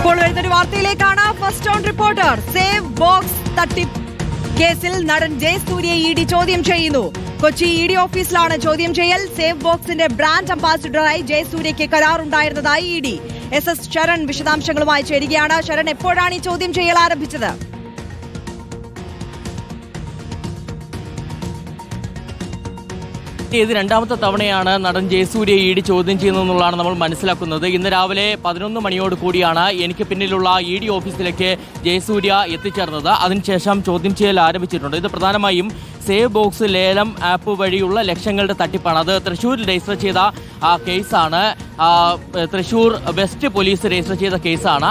ഇപ്പോൾ വരുന്നൊരു വാർത്തയിലേക്കാണ്. First on Reporter. Save box തട്ടിപ്പ് കേസിൽ നടൻ ജയസൂര്യയെ ഇഡി ചോദ്യം ചെയ്യുന്നു. കൊച്ചി ഇഡി ഓഫീസിലാണ് ചോദ്യം ചെയ്യൽ. സേവ് ബോക്സിന്റെ ബ്രാൻഡ് അംബാസിഡറായി ജയസൂര്യയ്ക്ക് കരാറുണ്ടായിരുന്നതായി ഇഡി. SS ശരൺ വിശദാംശങ്ങളുമായി ചേരുകയാണ്. ശരൺ, എപ്പോഴാണ് ഈ ചോദ്യം ചെയ്യൽ ആരംഭിച്ചത്? ഇത് രണ്ടാമത്തെ തവണയാണ് നടൻ ജയസൂര്യയെ ഇഡി ചോദ്യം ചെയ്യുന്നതെന്നുള്ളതാണ് നമ്മൾ മനസ്സിലാക്കുന്നത്. ഇന്ന് രാവിലെ 11 മണിയോട് കൂടിയാണ് എനിക്ക് പിന്നിലുള്ള ഇഡി ഓഫീസിലേക്ക് ജയസൂര്യ എത്തിച്ചേർന്നത്. അതിനുശേഷം ചോദ്യം ചെയ്യൽ ആരംഭിച്ചിട്ടുണ്ട്. ഇത് പ്രധാനമായും സേവ് ബോക്സ് ലേലം ആപ്പ് വഴിയുള്ള ലക്ഷങ്ങളുടെ തട്ടിപ്പാണ്. അത് തൃശ്ശൂരിൽ രജിസ്റ്റർ ചെയ്ത കേസാണ്. തൃശ്ശൂർ വെസ്റ്റ് പോലീസ് രജിസ്റ്റർ ചെയ്ത കേസാണ്.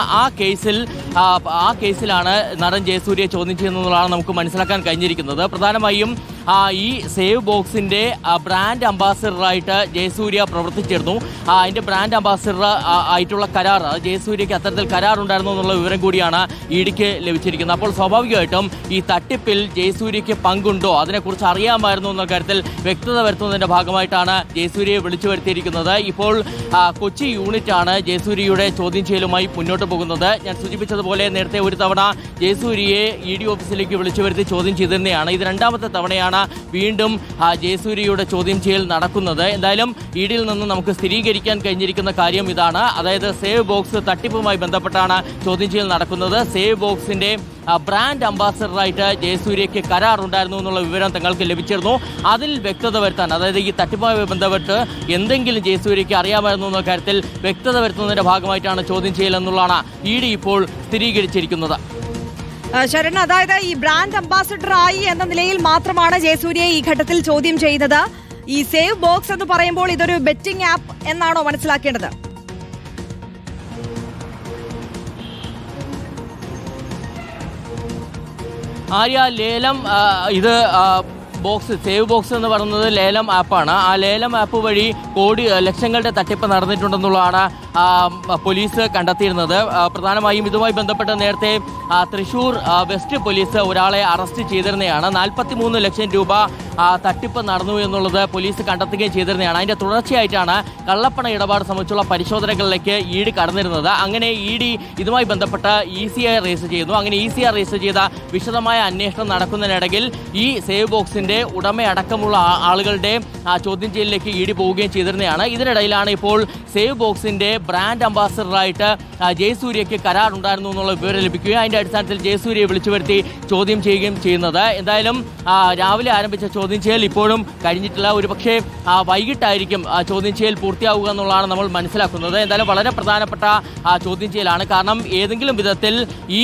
ആ കേസിലാണ് നടൻ ജയസൂര്യയെ ചോദ്യം ചെയ്യുന്നതെന്നുള്ളതാണ് നമുക്ക് മനസ്സിലാക്കാൻ കഴിഞ്ഞിരിക്കുന്നത്. പ്രധാനമായും ഈ സേവ് ബോക്സിന്റെ ബ്രാൻഡ് അംബാസിഡറായിട്ട് ജയസൂര്യ പ്രവർത്തിച്ചിരുന്നു. അതിന്റെ ബ്രാൻഡ് അംബാസിഡർ ആയിട്ടുള്ള കരാർ, ജയസൂര്യയ്ക്ക് അത്തരത്തിൽ കരാറുണ്ടായിരുന്നു എന്നുള്ള വിവരം കൂടിയാണ് ഇഡിക്ക് ലഭിച്ചിരിക്കുന്നത്. അപ്പോൾ സ്വാഭാവികമായിട്ടും ഈ തട്ടിപ്പിൽ ജയസൂര്യയ്ക്ക് പങ്കുണ്ടോ, അതിനെക്കുറിച്ച് അറിയാമായിരുന്നു എന്ന കാര്യത്തിൽ വ്യക്തത വരുത്തുന്നതിന്റെ ഭാഗമായിട്ടാണ് ജയസൂര്യയെ വിളിച്ചു വരുത്തിയിരിക്കുന്നത്. ഇപ്പോൾ കൊച്ചി യൂണിറ്റാണ് ജയസൂര്യയുടെ ചോദ്യം ചെയ്യലുമായി മുന്നോട്ട് പോകുന്നത്. ഞാൻ സൂചിപ്പിച്ചതുപോലെ നേരത്തെ ഒരു തവണ ജയസൂര്യയെ ഇഡി ഓഫീസിലേക്ക് വിളിച്ചു വരുത്തി ചോദ്യം ചെയ്തിരുന്നതാണ്. ഇത് രണ്ടാമത്തെ തവണയാണ് വീണ്ടും ജയസൂര്യയുടെ ചോദ്യം ചെയ്യൽ നടക്കുന്നത്. എന്തായാലും ഇഡിയിൽ നിന്ന് നമുക്ക് സ്ഥിരീകരിക്കാൻ കഴിഞ്ഞിരിക്കുന്ന കാര്യം ഇതാണ്. അതായത് സേവ് ബോക്സ് തട്ടിപ്പുമായി ബന്ധപ്പെട്ടാണ് ചോദ്യം ചെയ്യൽ നടക്കുന്നത്. സേവ് ബോക്സിന്റെ ബ്രാൻഡ് അംബാസിഡറായിട്ട് ജയസൂര്യയ്ക്ക് കരാറുണ്ടായിരുന്നു എന്നുള്ള വിവരം തങ്ങൾക്ക് ലഭിച്ചിരുന്നു. അതിൽ വ്യക്തത വരുത്താൻ, അതായത് ഈ തട്ടിപ്പുമായി ബന്ധപ്പെട്ട് എന്തെങ്കിലും ജയസൂര്യയ്ക്ക് അറിയാമായിരുന്നു എന്ന കാര്യത്തിൽ വ്യക്തത വരുത്തുന്നതിന്റെ ഭാഗമായിട്ടാണ് ചോദ്യം ചെയ്യൽ എന്നുള്ളതാണ് ഇഡി ഇപ്പോൾ സ്ഥിരീകരിച്ചിരിക്കുന്നത്. ശരൺ, അതായത് ഈ ബ്രാൻഡ് അംബാസിഡറായി എന്ന നിലയിൽ മാത്രമാണ് ജയസൂര്യയെ ഈ ഘട്ടത്തിൽ ചോദ്യം ചെയ്യുന്നത്. ഈ സേവ് ബോക്സ് എന്ന് പറയുമ്പോൾ ഇതൊരു ബെറ്റിംഗ് ആപ്പ് എന്നാണോ മനസ്സിലാക്കേണ്ടത്? ലേലം ഇത് സേവ് ബോക്സ് എന്ന് പറയുന്നത് ലേലം ആപ്പാണ്. ആ ലേലം ആപ്പ് വഴി ലക്ഷങ്ങളുടെ തട്ടിപ്പ് നടന്നിട്ടുണ്ടെന്നുള്ളതാണ് പോലീസ് കണ്ടെത്തിയിരുന്നത്. പ്രധാനമായും ഇതുമായി ബന്ധപ്പെട്ട് നേരത്തെ തൃശ്ശൂർ വെസ്റ്റ് പോലീസ് ഒരാളെ അറസ്റ്റ് ചെയ്തിരുന്നതാണ്. 43 ലക്ഷം രൂപ തട്ടിപ്പ് നടന്നു എന്നുള്ളത് പോലീസ് കണ്ടെത്തുകയും ചെയ്തിരുന്നതാണ്. അതിന്റെ തുടർച്ചയായിട്ടാണ് കള്ളപ്പണ ഇടപാട് സംബന്ധിച്ചുള്ള പരിശോധനകളിലേക്ക് ഇഡി കടന്നിരുന്നത്. അങ്ങനെ ഇഡി ഇതുമായി ബന്ധപ്പെട്ട് ECI രജിസ്റ്റർ ചെയ്യുന്നു. അങ്ങനെ ECI രജിസ്റ്റർ ചെയ്ത വിശദമായ അന്വേഷണം നടക്കുന്നതിനിടയിൽ ഈ സേവ് ബോക്സിന്റെ ഉടമയടക്കമുള്ള ആളുകളുടെ ചോദ്യം ചെയ്യലിലേക്ക് ഇഡി പോവുകയും ചെയ്തിരുന്നതാണ്. ഇതിനിടയിലാണ് ഇപ്പോൾ സേവ് ബോക്സിന്റെ ബ്രാൻഡ് അംബാസിഡറായിട്ട് ജയസൂര്യയ്ക്ക് കരാറുണ്ടായിരുന്നു എന്നുള്ള വിവരം ലഭിക്കുകയും അതിന്റെ അടിസ്ഥാനത്തിൽ ജയസൂര്യയെ വിളിച്ചു വരുത്തി ചോദ്യം ചെയ്യുകയും ചെയ്യുന്നത്. എന്തായാലും രാവിലെ ആരംഭിച്ച ചോദ്യം ചെയ്യൽ ഇപ്പോഴും കഴിഞ്ഞിട്ടില്ല. ഒരുപക്ഷെ വൈകിട്ടായിരിക്കും ചോദ്യം ചെയ്യൽ പൂർത്തിയാവുക എന്നുള്ളതാണ് നമ്മൾ മനസ്സിലാക്കുന്നത്. എന്തായാലും വളരെ പ്രധാനപ്പെട്ട ചോദ്യം ചെയ്യലാണ്. കാരണം ഏതെങ്കിലും വിധത്തിൽ ഈ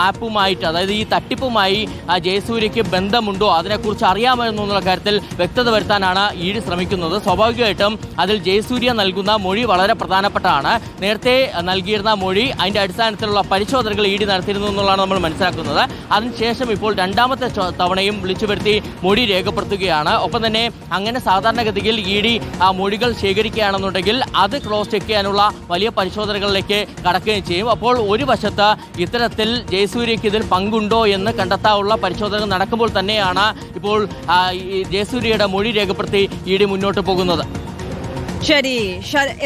ആപ്പുമായിട്ട്, അതായത് ഈ തട്ടിപ്പുമായി ജയസൂര്യയ്ക്ക് ബന്ധമുണ്ടോ, അതിനെക്കുറിച്ച് അറിയാമായിരുന്നു എന്നുള്ള കാര്യത്തിൽ വ്യക്തത വരുത്താനാണ് ഇഡി ശ്രമിക്കുന്നത്. സ്വാഭാവികമായിട്ടും അതിൽ ജയസൂര്യ നൽകുന്ന മൊഴി വളരെ പ്രധാനപ്പെട്ടതാണ്. നേരത്തെ നൽകിയിരുന്ന മൊഴി, അതിന്റെ അടിസ്ഥാനത്തിലുള്ള പരിശോധനകൾ ഇഡി നടത്തിയിരുന്നു എന്നുള്ളതാണ് നമ്മൾ മനസ്സിലാക്കുന്നത്. അതിനുശേഷം ഇപ്പോൾ രണ്ടാമത്തെ തവണയും വിളിച്ചു വരുത്തി മൊഴി രേഖപ്പെടുത്തുകയാണ്. ഒപ്പം തന്നെ അങ്ങനെ സാധാരണഗതിയിൽ ഇഡി മൊഴികൾ ശേഖരിക്കുകയാണെന്നുണ്ടെങ്കിൽ അത് ക്രോസ് ചെക്ക് ചെയ്യാനുള്ള വലിയ പരിശോധനകളിലേക്ക് കടക്കുകയും ചെയ്യും. അപ്പോൾ ഒരു വശത്ത് ഇത്തരത്തിൽ ജയസൂര്യയ്ക്ക് ഇതിൽ പങ്കുണ്ടോ എന്ന് കണ്ടെത്താനുള്ള പരിശോധന നടക്കുമ്പോൾ തന്നെയാണ് ഇപ്പോൾ ജയസൂര്യയുടെ മൊഴി രേഖപ്പെടുത്തി ഇഡി മുന്നോട്ട് പോകുന്നത്. ശരി,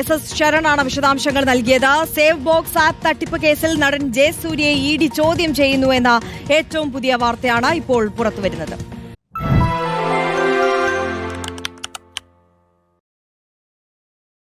SS ശരണാണ് വിശദാംശങ്ങൾ നൽകിയത്. സേവ് ബോക്സ് ആപ്പ് തട്ടിപ്പ് കേസിൽ നടൻ ജയസൂര്യയെ ഇഡി ചോദ്യം ചെയ്യുന്നു എന്ന ഏറ്റവും പുതിയ വാർത്തയാണ് ഇപ്പോൾ പുറത്തുവരുന്നത്.